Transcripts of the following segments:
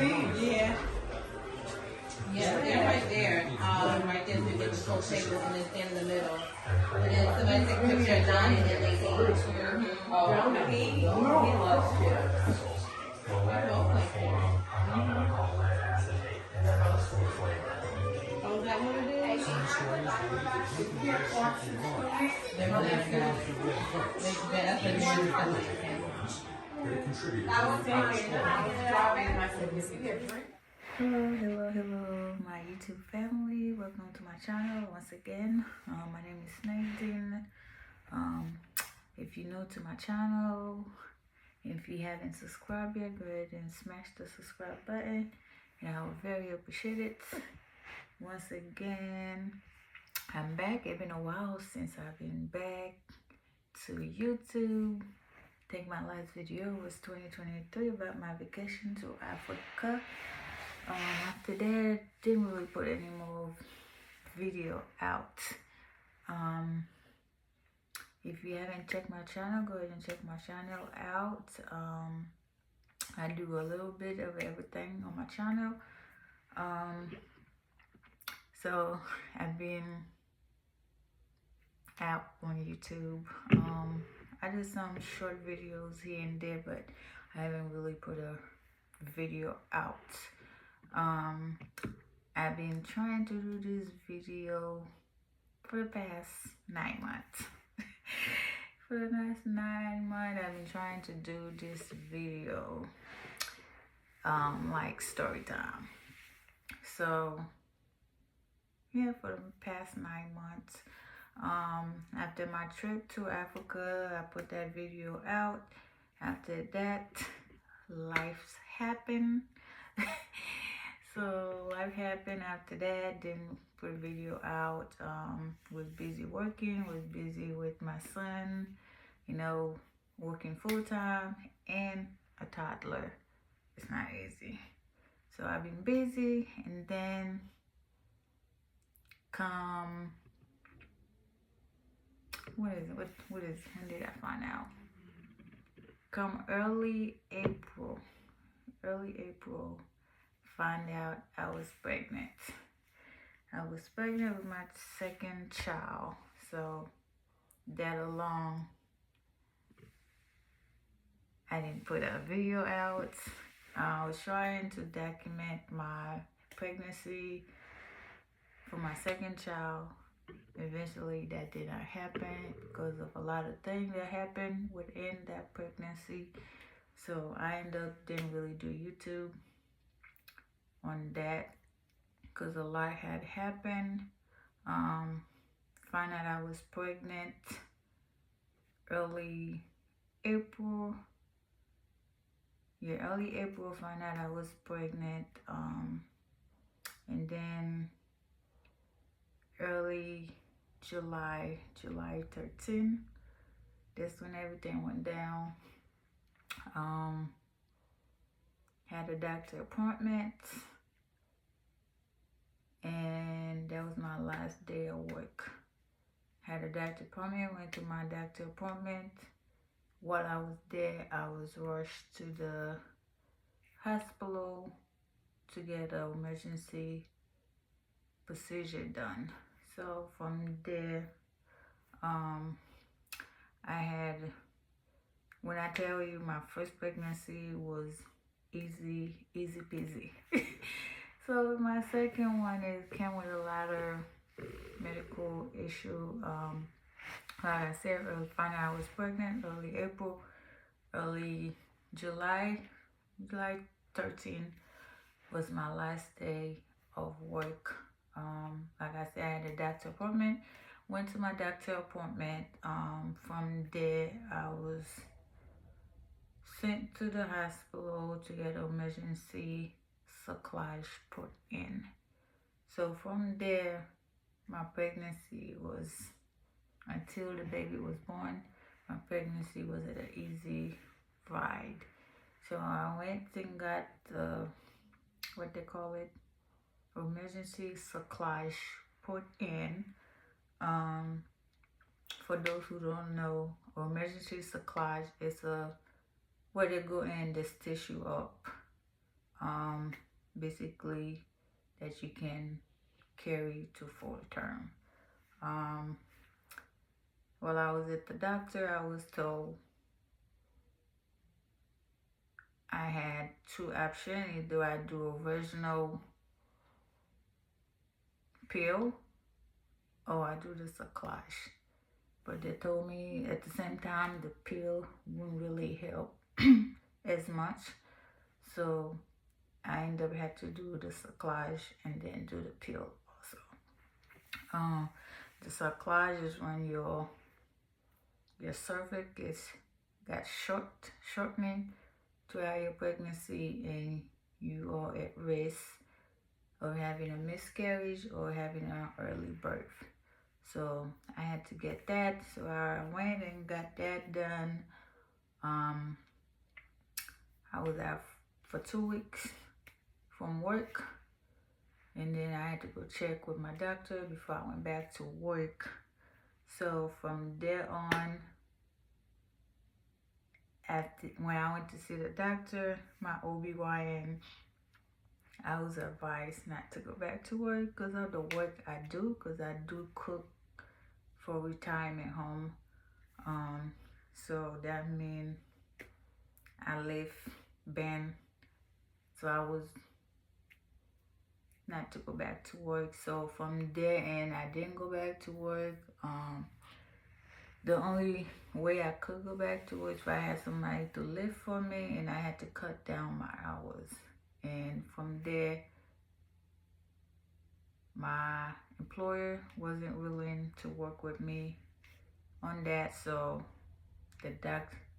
Yeah. Yeah, they're right there. Right there, through the whole table, and it's in the middle. And then somebody take a picture of Johnny, and then they leave. Oh, he loves you. Oh, is that what it is? Hello, my YouTube family. Welcome to my channel once again. My name is Nadine. If you're new to my channel, if you haven't subscribed yet, go ahead and smash the subscribe button, and I would very appreciate it. Once again, I'm back. It's been a while since I've been back to YouTube. I think my last video was 2023 about my vacation to Africa. After that, didn't really put any more video out. If you haven't checked my channel, go ahead and check my channel out. I do a little bit of everything on my channel. So I've been out on YouTube. I did some short videos here and there, but I haven't really put a video out. I've been trying to do this video for the past 9 months. For the last 9 months, I've been trying to do this video, like story time. So yeah, for the past 9 months. After my trip to Africa, I put that video out. After that, life happened. So life happened after that, didn't put a video out. Was busy working, was busy with my son, you know, working full-time and a toddler. It's not easy. So I've been busy, and then when did I find out? Come early April, find out I was pregnant. I was pregnant with my second child. So that alone, I didn't put a video out. I was trying to document my pregnancy for my second child. Eventually that did not happen because of a lot of things that happened within that pregnancy. So I ended up didn't really do YouTube on that because a lot had happened. Find out I was pregnant early April. Yeah, early April, find out I was pregnant. And then early July 13th, that's when everything went down. Had a doctor appointment, and that was my last day of work. Had a doctor appointment, went to my doctor appointment. While I was there, I was rushed to the hospital to get an emergency procedure done. So from there, when I tell you my first pregnancy was easy peasy. So my second one came with a lot of medical issue. Like I said, found out I was pregnant early April, early July 13th was my last day of work. Like I said, I had a doctor appointment. Went to my doctor appointment. From there, I was sent to the hospital to get an emergency cyclage put in. So from there, my pregnancy was, until the baby was born, my pregnancy was an easy ride. So I went and got what they call it, emergency cyclage put in. For those who don't know, emergency cyclage is where they go in this tissue up. basically that you can carry to full term. While I was at the doctor, I was told I had two options. Either I do a vaginal pill or I do the cyclage. But they told me at the same time the pill wouldn't really help as much. So I ended up had to do the cyclage and then do the pill also. The cyclage is when your cervix is got shortening throughout your pregnancy and you are at risk of having a miscarriage or having an early birth. So I had to get that. So I went and got that done. I was out for 2 weeks from work. And then I had to go check with my doctor before I went back to work. So from there on, when I went to see the doctor, my OBGYN, I was advised not to go back to work because of the work I do, because I do cook for retirement home. So that means I live band. So I was not to go back to work. So from there and I didn't go back to work. The only way I could go back to work if I had somebody to live for me, and I had to cut down my hours. And from there, my employer wasn't willing to work with me on that, so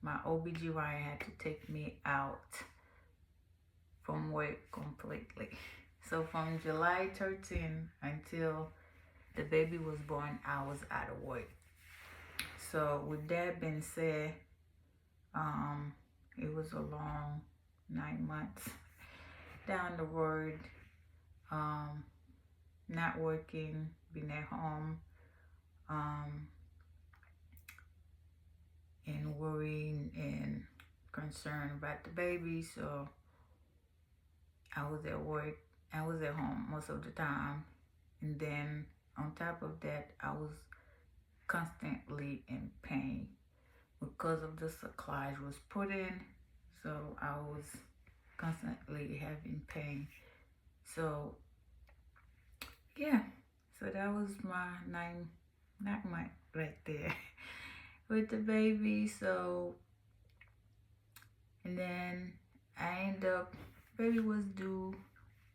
my OBGYN had to take me out from work completely. So from July 13 until the baby was born, I was out of work. So with that being said, it was a long 9 months down the road, not working, being at home, and worrying and concerned about the baby. So I was at work, I was at home most of the time, and then on top of that, I was constantly in pain because of the cyclage was put in. So I was constantly having pain. So yeah, so that was my 9 month right there with the baby. So, and then I ended up, baby was due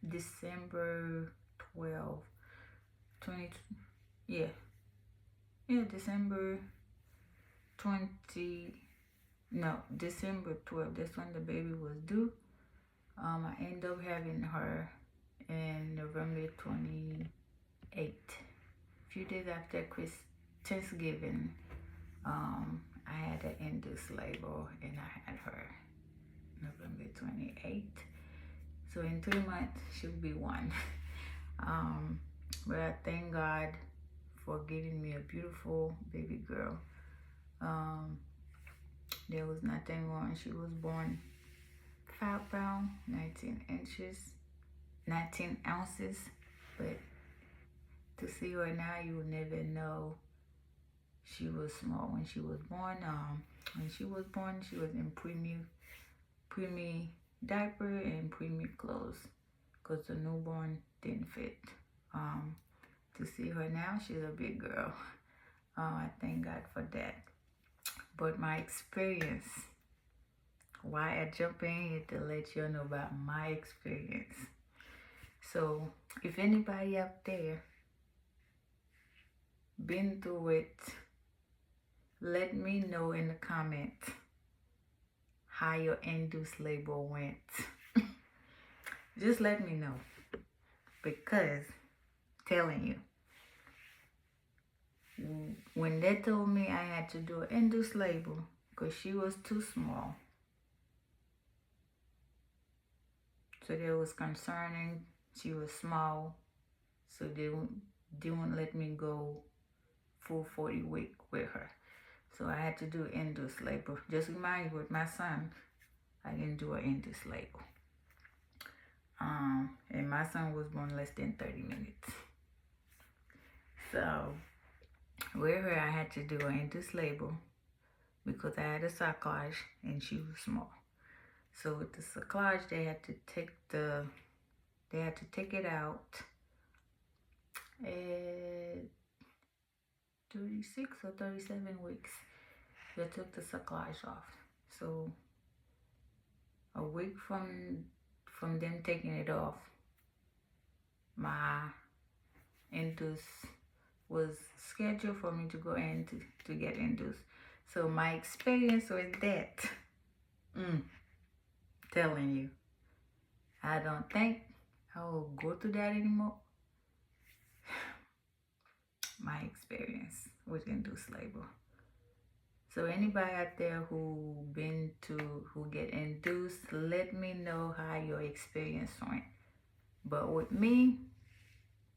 December 12, December 12, that's when the baby was due. I ended up having her in November 28th, a few days after Thanksgiving. I had an induced labor and I had her November 28th. So in 3 months, she'll be 1. But I thank God for giving me a beautiful baby girl. There was nothing wrong. She was born 5 pounds, 19 ounces. But to see her now, you will never know she was small when she was born. When she was born, she was in preemie diaper and preemie clothes because the newborn didn't fit. To see her now, she's a big girl. I thank God for that. But my experience, why I jump in here to let you know about my experience. So if anybody out there been through it, let me know in the comments how your induced labor went. Just let me know, because telling you, when they told me I had to do an induced labor because she was too small, so they was concerning she was small, so they didn't let me go full 40 week with her. So I had to do induced labor. Just remind you, with my son, I didn't do an induced labor. And my son was born less than 30 minutes. So with her, I had to do an induced labor because I had a sarclage and she was small. So with the sarclage, they had to take it out at 36 or 37 weeks. They took the sarclage off. So a week from them taking it off, my induced was scheduled for me to go in to get induced. So my experience with that, telling you, I don't think I will go to that anymore. My experience with induced labor. So anybody out there who get induced, let me know how your experience went. But with me,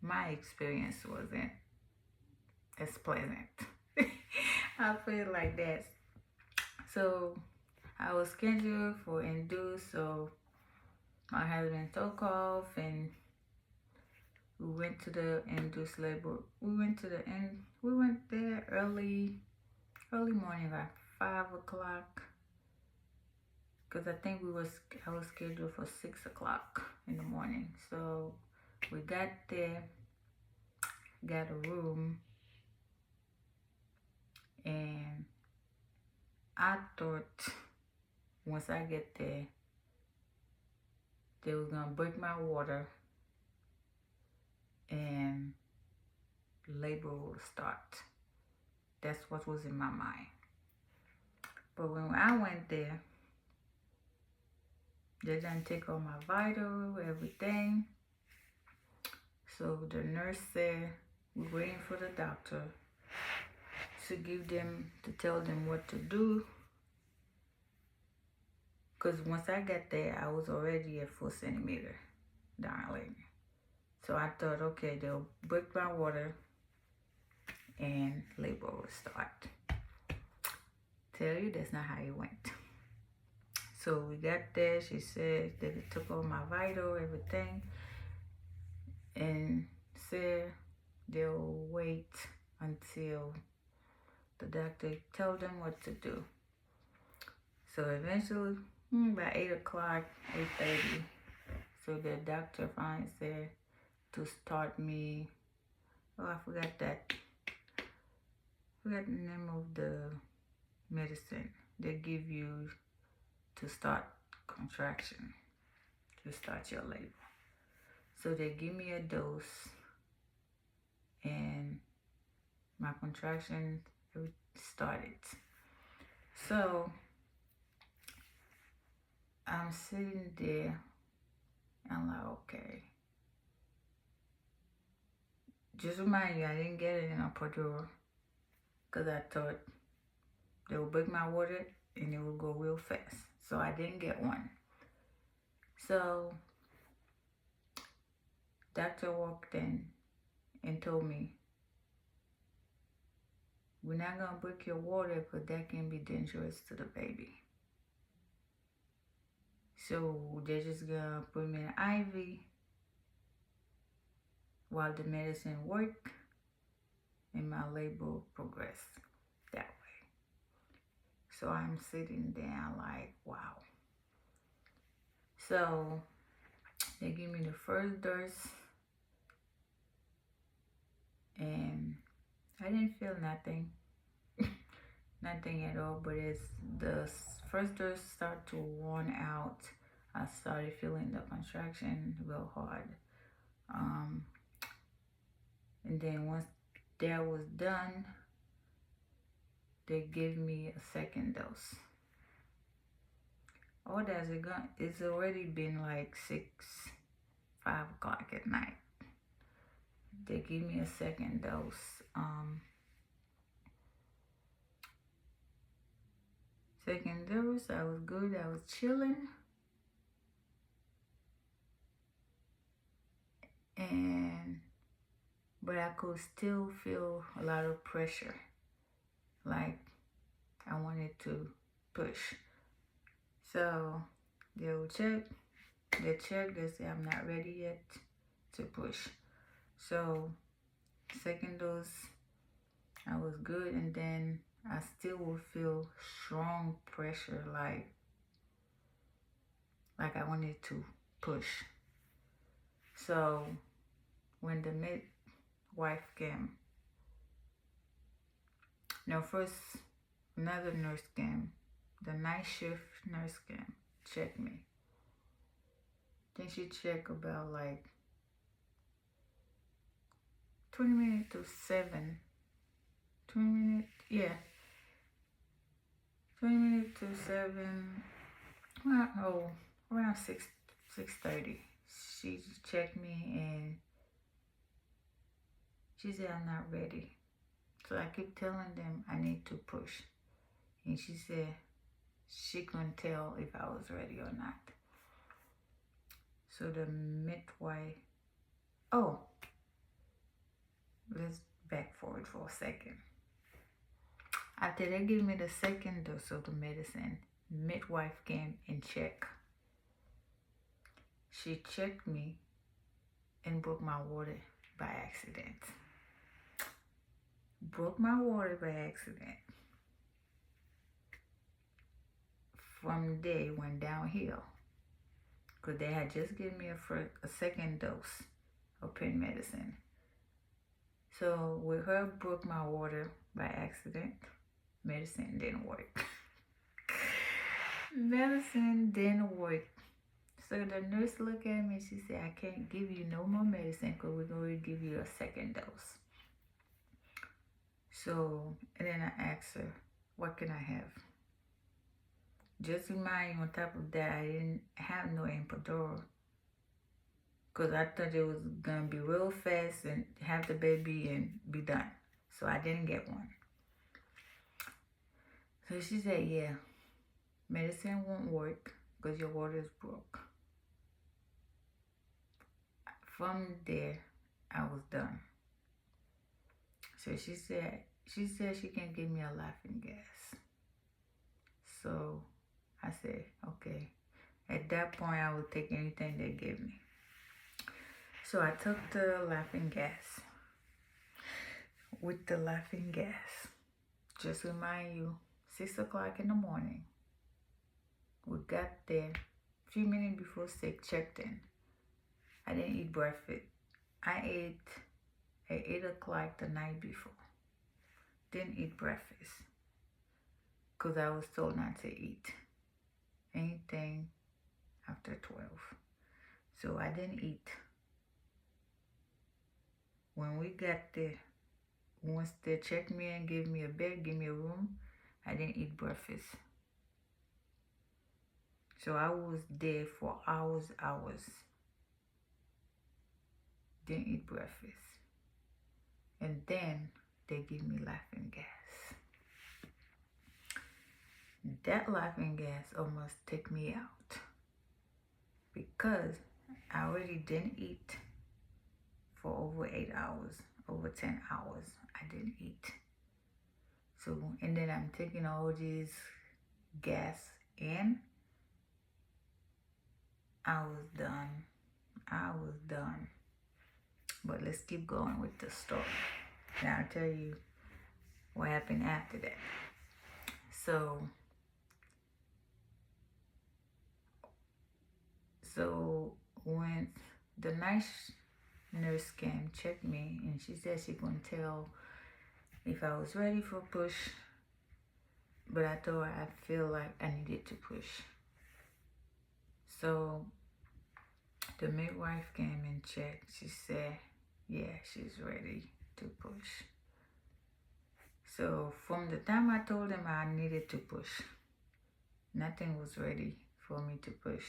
my experience wasn't as pleasant. I feel like that. So I was scheduled for induced, so my husband took off and we went to the induced labor. We went there early morning, like 5 o'clock. Because I think I was scheduled for 6 o'clock in the morning. So we got there, got a room, and I thought once I get there, they was gonna break my water and labor will start. That's what was in my mind. But when I went there, they done take all my vital, everything. So the nurse said, we're waiting for the doctor to tell them what to do. Because once I got there, I was already at 4 centimeter dilating. So I thought, okay, they'll break my water and labor will start. Tell you, that's not how it went. So we got there, she said that it took all my vital, everything, and said they'll wait until the doctor tell them what to do. So eventually, by 8 o'clock, 8:30, so the doctor finally said to start me, I forgot the name of the medicine they give you to start contraction, to start your labor. So they give me a dose and my contraction started. So I'm sitting there, I'm like, okay. Just remind you, I didn't get it in a epidural because I thought they would break my water and it would go real fast. So I didn't get one. So doctor walked in and told me, we're not going to break your water because that can be dangerous to the baby. So they're just going to put me in an IV while the medicine worked and my labor progressed that way. So I'm sitting there like, wow. So they give me the first dose and I didn't feel nothing. Nothing at all, but as the first dose started to worn out, I started feeling the contraction real hard. And then once that was done, they gave me a second dose. Oh, it's already been like 5 o'clock at night. They gave me a second dose. Second dose, I was good, I was chilling. But I could still feel a lot of pressure. Like I wanted to push. So they'll check they check, they say I'm not ready yet to push. So second dose, I was good, and then I still would feel strong pressure, like I wanted to push. So when the midwife came, no, first another nurse came, the night shift nurse came, checked me. Then she checked about like 20 minutes to 7. 20 minutes, yeah. 20 minutes to 7. Oh, around 6:30. She checked me and she said I'm not ready. So I keep telling them I need to push. And she said she couldn't tell if I was ready or not. So the midwife, oh, let's back forward for a second. After they gave me the second dose of the medicine, midwife came and checked. She checked me and broke my water by accident. Broke my water by accident. From there, it went downhill. Because they had just given me a second dose of pain medicine. So with her broke my water by accident, medicine didn't work. Medicine didn't work. So the nurse looked at me and she said, I can't give you no more medicine because we're going to give you a second dose. So, and then I asked her, what can I have? Just remind you, on top of that, I didn't have no epidural because I thought it was going to be real fast and have the baby and be done. So I didn't get one. So she said, yeah, medicine won't work because your water is broke. From there, I was done. So she said she can give me a laughing gas. So I said, okay. At that point, I would take anything they give me. So I took the laughing gas. With the laughing gas, just remind you, 6 o'clock in the morning, we got there a few minutes before 6, checked in. I didn't eat breakfast. I ate at 8 o'clock the night before. Didn't eat breakfast because I was told not to eat anything after 12. So I didn't eat. When we got there, once they checked me and gave me a bed, gave me a room, I didn't eat breakfast. So I was there for hours. Didn't eat breakfast. And then they gave me laughing gas. That laughing gas almost took me out because I already didn't eat for over 8 hours, over 10 hours. I didn't eat. So, and then I'm taking all these gas in. I was done. But let's keep going with the story. Now I'll tell you what happened after that. So when the night nurse came, checked me, and she said she couldn't tell if I was ready for push, but I told her I feel like I needed to push. So the midwife came and checked. She said, yeah, she's ready to push. So from the time I told them I needed to push, nothing was ready for me to push.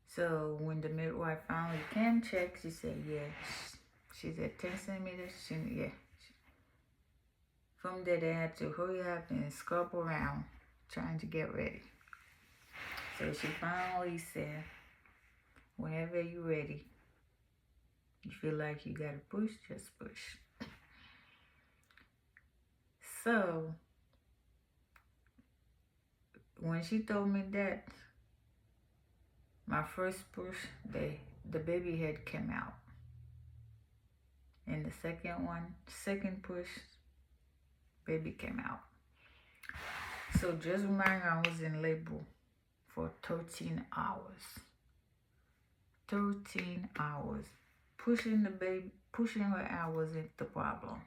So when the midwife finally came check, she said, yeah. She said 10 centimeters, yeah. From there, they had to hurry up and scrub around, trying to get ready. So she finally said, whenever you're ready, you feel like you gotta push, just push. So when she told me that, My first push, the baby head came out. And the second push, baby came out. So just remember, I was in labor for 13 hours. 13 hours. Pushing the baby, pushing her out wasn't the problem.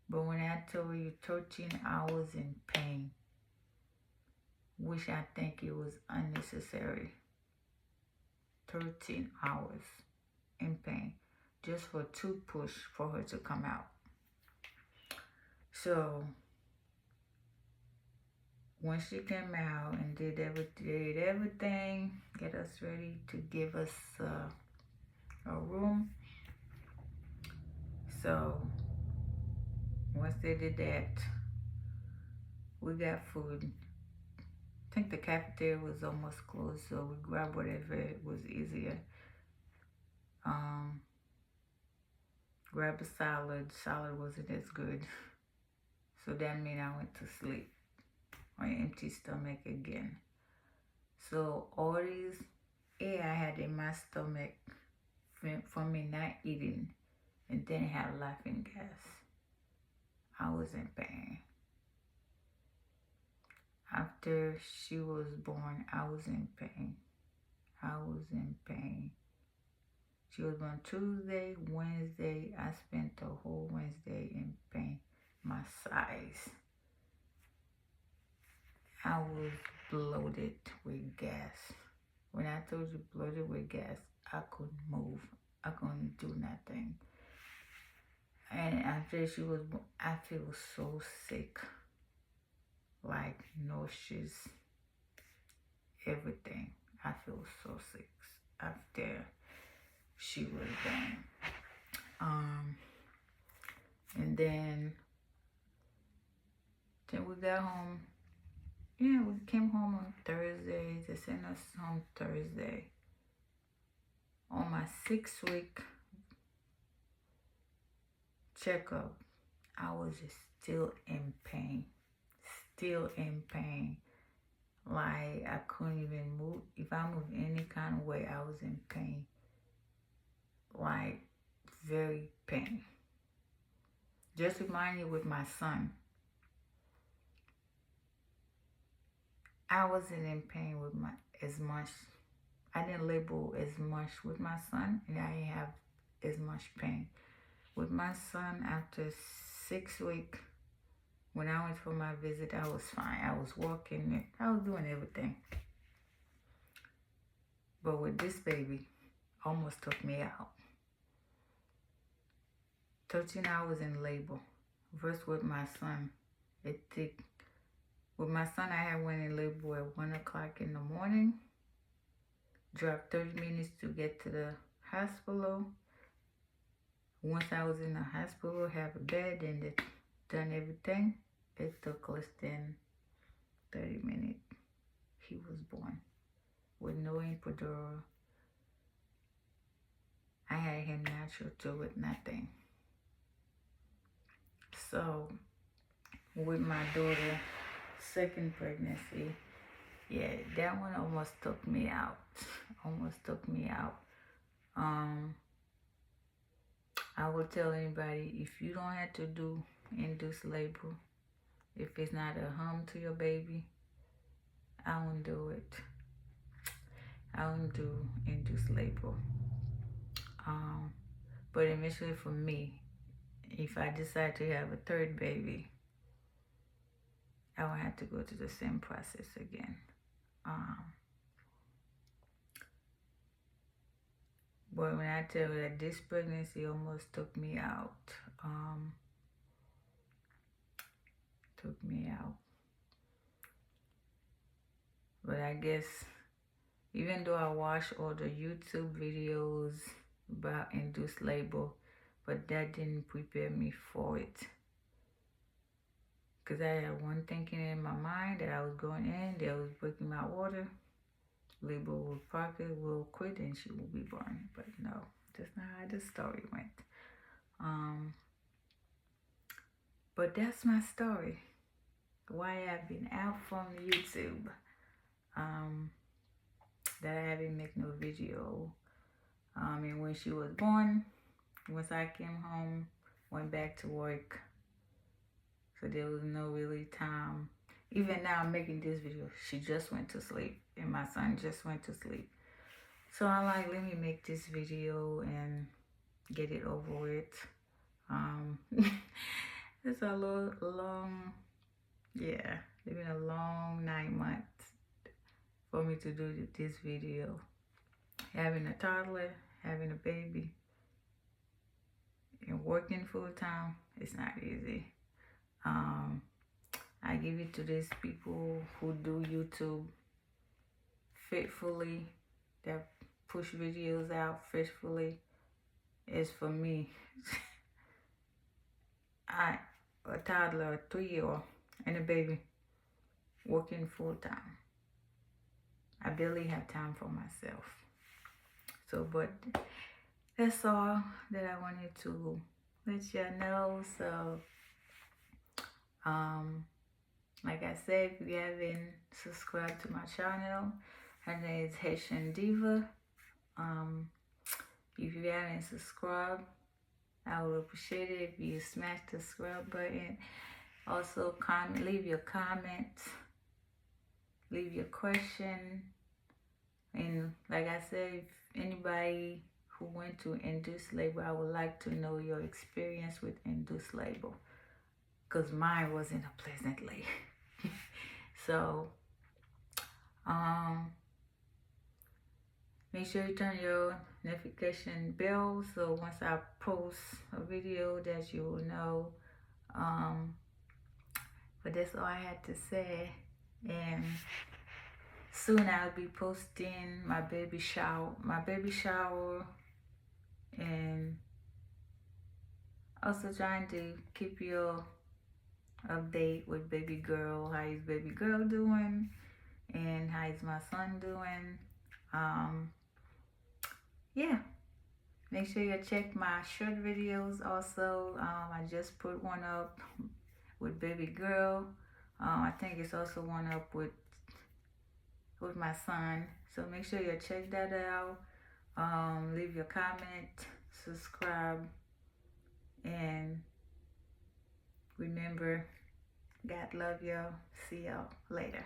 But when I tell you 13 hours in pain, which I think it was unnecessary. 13 hours in pain just for 2 push for her to come out. So when she came out and did everything, get us ready to give us a room. So once they did that, we got food. I think the cafeteria was almost closed, so we grabbed whatever was easier. Grabbed a salad. Salad wasn't as good, so that meant I went to sleep on an empty stomach again. So all these air I had in my stomach from me not eating, and then had laughing gas. I was in pain. After she was born, I was in pain. I was in pain. She was born Tuesday, Wednesday. I spent the whole Wednesday in pain. My size. I was bloated with gas. When I told you bloated with gas, I couldn't move. I couldn't do nothing. And after she was born, I feel so sick. Like nauseous. Everything. I feel so sick after she was born. And then we got home. Yeah, we came home on Thursday. They sent us home Thursday. On my 6-week checkup, I was still in pain. Still in pain. Like I couldn't even move. If I moved any kind of way, I was in pain. Like very pain. Just remind you with my son. I wasn't in pain with as much. I didn't label as much with my son, and I didn't have as much pain. With my son, after 6 weeks, when I went for my visit, I was fine. I was walking, I was doing everything. But with this baby, almost took me out. 13 hours in labor. Versus with my son, with my son, I had went in labor at 1 o'clock in the morning. Dropped 30 minutes to get to the hospital. Once I was in the hospital, have a bed and they done everything. It took less than 30 minutes. He was born with no epidural. I had him natural too with nothing. So with my daughter, second pregnancy, yeah, that one almost took me out. Almost took me out. I would tell anybody, if you don't have to do induced labor, if it's not a harm to your baby, I won't do it. I won't do induced labor. But eventually for me, if I decide to have a third baby, I will have to go through the same process again. But when I tell you that this pregnancy almost took me out, But I guess, even though I watched all the YouTube videos about induced labor, but that didn't prepare me for it. Because I had one thinking in my mind that I was going in, that I was breaking my water. Labor will probably will quit and she will be born. But no, that's not how the story went. But that's my story. Why I've been out from YouTube. that I haven't made no video. And when she was born, once I came home, went back to work, so there was no really time. Even now I'm making this video, she just went to sleep and my son just went to sleep. So I'm like, let me make this video and get it over with. It's a long, yeah, it's been a long 9 months for me to do this video. Having a toddler, having a baby, and working full time, it's not easy. I give it to these people who do YouTube faithfully, that push videos out faithfully. It's for me. A toddler, a 3-year-old, and a baby, working full time. I barely have time for myself. So, but that's all that I wanted to let you know. So, like I said, if you haven't subscribed to my channel, her name is Haitian Diva. If you haven't subscribed, I would appreciate it if you smash the subscribe button. Also, comment, leave your comments, leave your question. And like I said, if anybody who went to induced labor, I would like to know your experience with induced labor, because mine wasn't a pleasant labor. So, make sure you turn your notification bell so once I post a video that you will know. But that's all I had to say. And soon I'll be posting my baby shower, and also trying to keep you update with baby girl. How is baby girl doing, and how is my son doing? Yeah, make sure you check my short videos also. I just put one up with baby girl. I think it's also one up with my son. So make sure you check that out. Leave your comment, subscribe, and remember, God love y'all. See y'all later.